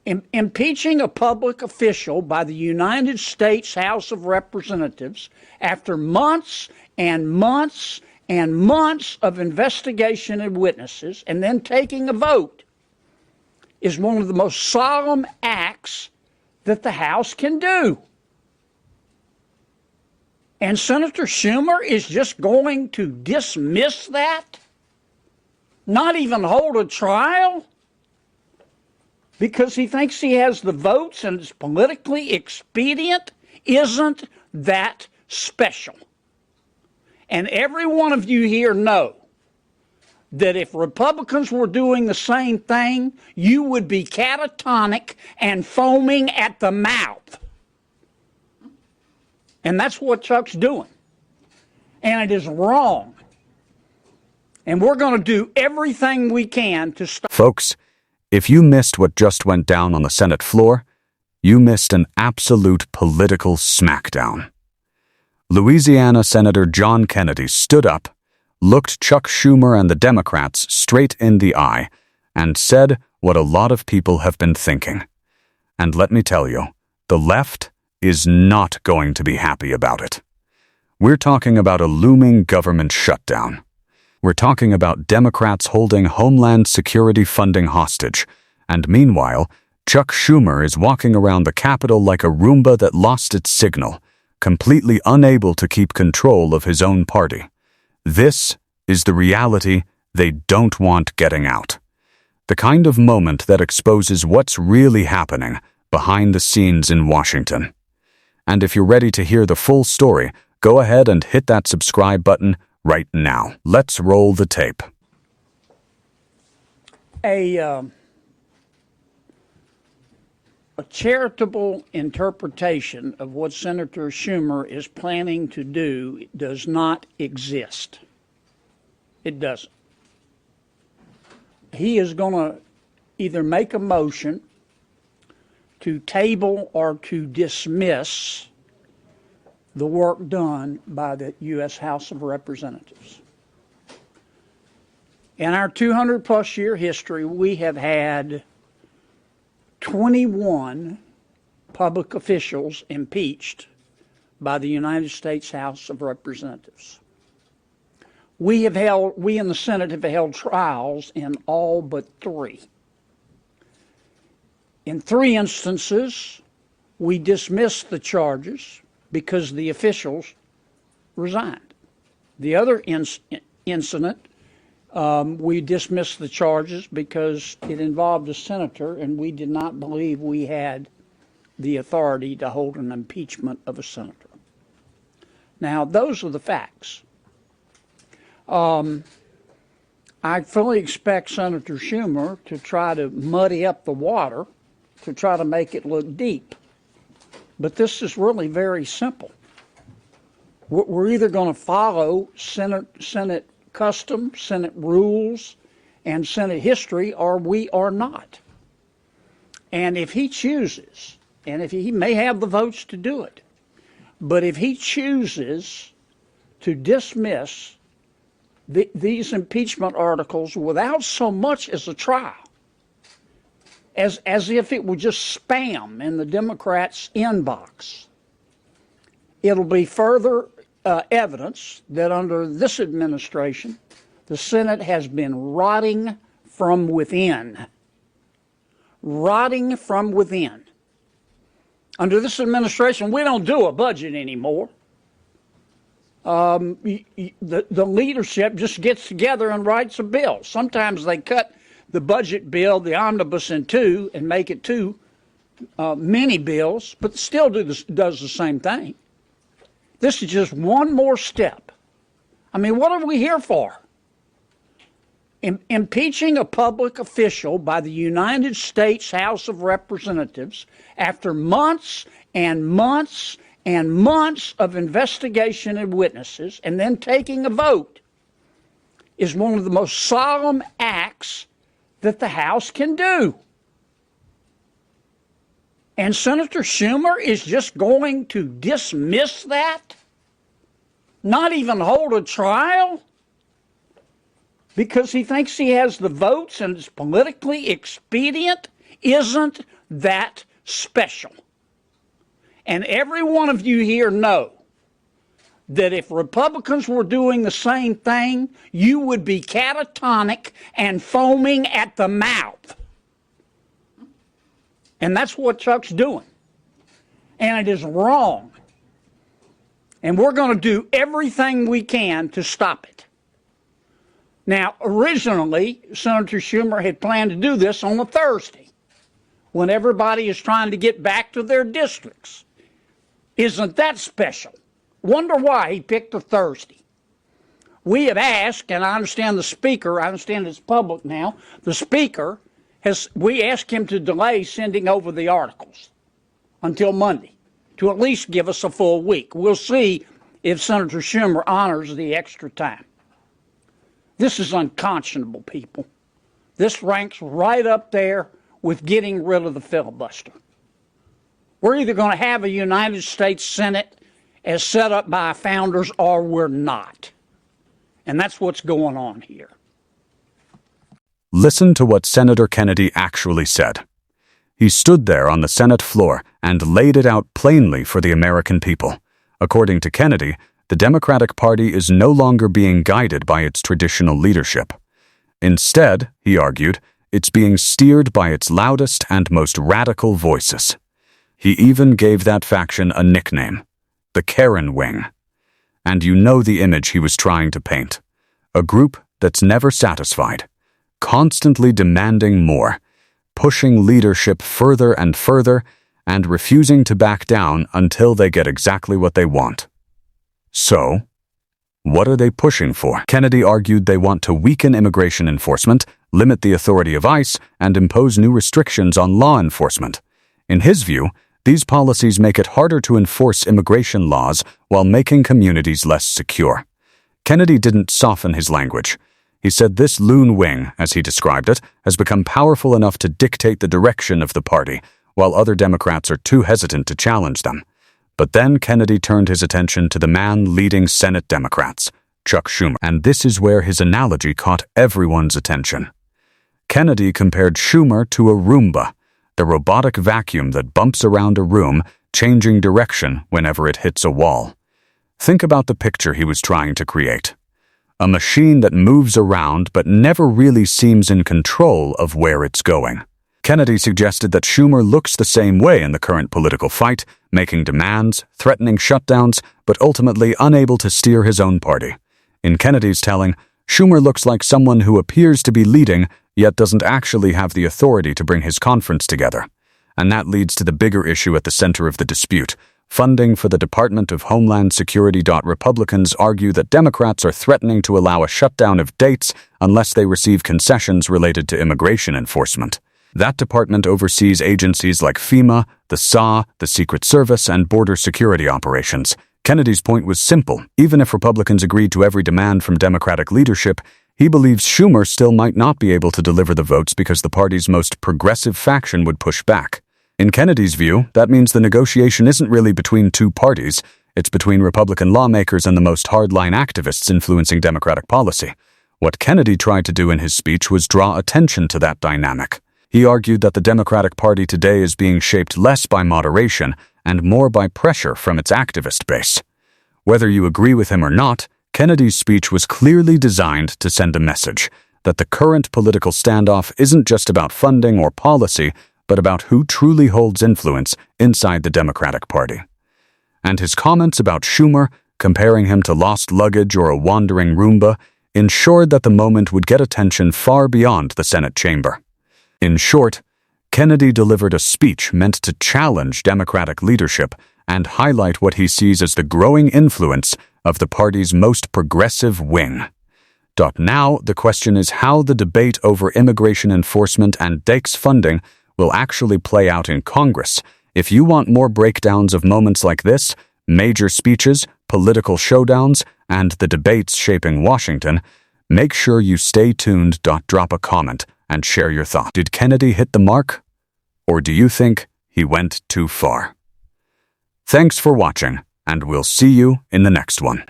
Impeaching a public official by the United States House of Representatives after months and months and months of investigation and witnesses, and then taking a vote, is one of the most solemn acts that the House can do. And Senator Schumer is just going to dismiss that? Not even hold a trial? Because he thinks he has the votes and it's politically expedient? Isn't that special? And every one of you here know that if Republicans were doing the same thing, you would be catatonic and foaming at the mouth. And that's what Chuck's doing. And it is wrong. And we're going to do everything we can to stop. Folks, if you missed what just went down on the Senate floor, you missed an absolute political smackdown. Louisiana Senator John Kennedy stood up, looked Chuck Schumer and the Democrats straight in the eye, and said what a lot of people have been thinking. And let me tell you, the left is not going to be happy about it. We're talking about a looming government shutdown. We're talking about Democrats holding Homeland Security funding hostage, and meanwhile, Chuck Schumer is walking around the Capitol like a Roomba that lost its signal, completely unable to keep control of his own party. This is the reality they don't want getting out. The kind of moment that exposes what's really happening behind the scenes in Washington. And if you're ready to hear the full story, go ahead and hit that subscribe button right now. Let's roll the tape. A charitable interpretation of what Senator Schumer is planning to do does not exist. It doesn't. He is going to either make a motion to table or to dismiss the work done by the U.S. House of Representatives. In our 200-plus year history, we have had 21 public officials impeached by the United States House of Representatives. We in the Senate have held trials in all but 3. In 3 instances, we dismissed the charges because the officials resigned. The other incident, we dismissed the charges because it involved a senator, and we did not believe we had the authority to hold an impeachment of a senator. Now, those are the facts. I fully expect Senator Schumer to try to muddy up the water, to try to make it look deep. But this is really very simple. We're either going to follow Senate custom, Senate rules, and Senate history, or we are not. And if he chooses, and if he may have the votes to do it, but if he chooses to dismiss these impeachment articles without so much as a trial, as if it were just spam in the Democrats' inbox, it'll be further evidence that under this administration, the Senate has been rotting from within. Rotting from within. Under this administration, we don't do a budget anymore. The leadership just gets together and writes a bill. Sometimes they cut the budget bill, the omnibus, in 2 and make it 2 mini bills, but still does the same thing. This is just one more step. I mean, what are we here for? Impeaching a public official by the United States House of Representatives after months and months and months of investigation and witnesses, and then taking a vote, is one of the most solemn acts that the House can do. And Senator Schumer is just going to dismiss that? Not even hold a trial? Because he thinks he has the votes and it's politically expedient? Isn't that special. And every one of you here know that if Republicans were doing the same thing, you would be catatonic and foaming at the mouth. And that's what Chuck's doing. And it is wrong. And we're going to do everything we can to stop it. Now, originally, Senator Schumer had planned to do this on a Thursday, when everybody is trying to get back to their districts. Isn't that special? Wonder why he picked a Thursday. We had asked, and I understand the Speaker, I understand it's public now, the Speaker, we asked him to delay sending over the articles until Monday, to at least give us a full week. We'll see if Senator Schumer honors the extra time. This is unconscionable, people. This ranks right up there with getting rid of the filibuster. We're either going to have a United States Senate as set up by founders, or we're not. And that's what's going on here. Listen to what Senator Kennedy actually said. He stood there on the Senate floor and laid it out plainly for the American people. According to Kennedy, the Democratic Party is no longer being guided by its traditional leadership. Instead, he argued, it's being steered by its loudest and most radical voices. He even gave that faction a nickname, the Karen Wing. And you know the image he was trying to paint. A group that's never satisfied, constantly demanding more, pushing leadership further and further, and refusing to back down until they get exactly what they want. So, what are they pushing for? Kennedy argued they want to weaken immigration enforcement, limit the authority of ICE, and impose new restrictions on law enforcement. In his view, these policies make it harder to enforce immigration laws while making communities less secure. Kennedy didn't soften his language. He said this loon wing, as he described it, has become powerful enough to dictate the direction of the party, while other Democrats are too hesitant to challenge them. But then Kennedy turned his attention to the man leading Senate Democrats, Chuck Schumer, and this is where his analogy caught everyone's attention. Kennedy compared Schumer to a Roomba, the robotic vacuum that bumps around a room, changing direction whenever it hits a wall. Think about the picture he was trying to create. A machine that moves around but never really seems in control of where it's going. Kennedy suggested that Schumer looks the same way in the current political fight, making demands, threatening shutdowns, but ultimately unable to steer his own party. In Kennedy's telling, Schumer looks like someone who appears to be leading, yet doesn't actually have the authority to bring his conference together. And that leads to the bigger issue at the center of the dispute, funding for the Department of Homeland Security. Republicans argue that Democrats are threatening to allow a shutdown of dates unless they receive concessions related to immigration enforcement. That department oversees agencies like FEMA, the SA, the Secret Service, and border security operations. Kennedy's point was simple. Even if Republicans agreed to every demand from Democratic leadership, he believes Schumer still might not be able to deliver the votes because the party's most progressive faction would push back. In Kennedy's view, that means the negotiation isn't really between two parties. It's between Republican lawmakers and the most hardline activists influencing Democratic policy. What Kennedy tried to do in his speech was draw attention to that dynamic. He argued that the Democratic Party today is being shaped less by moderation and more by pressure from its activist base. Whether you agree with him or not, Kennedy's speech was clearly designed to send a message that the current political standoff isn't just about funding or policy, but about who truly holds influence inside the Democratic Party. And his comments about Schumer, comparing him to lost luggage or a wandering Roomba, ensured that the moment would get attention far beyond the Senate chamber. In short, Kennedy delivered a speech meant to challenge Democratic leadership and highlight what he sees as the growing influence of the party's most progressive wing. Now, the question is how the debate over immigration enforcement and DAKE's funding will actually play out in Congress. If you want more breakdowns of moments like this, major speeches, political showdowns, and the debates shaping Washington, make sure you stay tuned. Drop a comment and share your thoughts. Did Kennedy hit the mark? Or do you think he went too far? Thanks for watching, and we'll see you in the next one.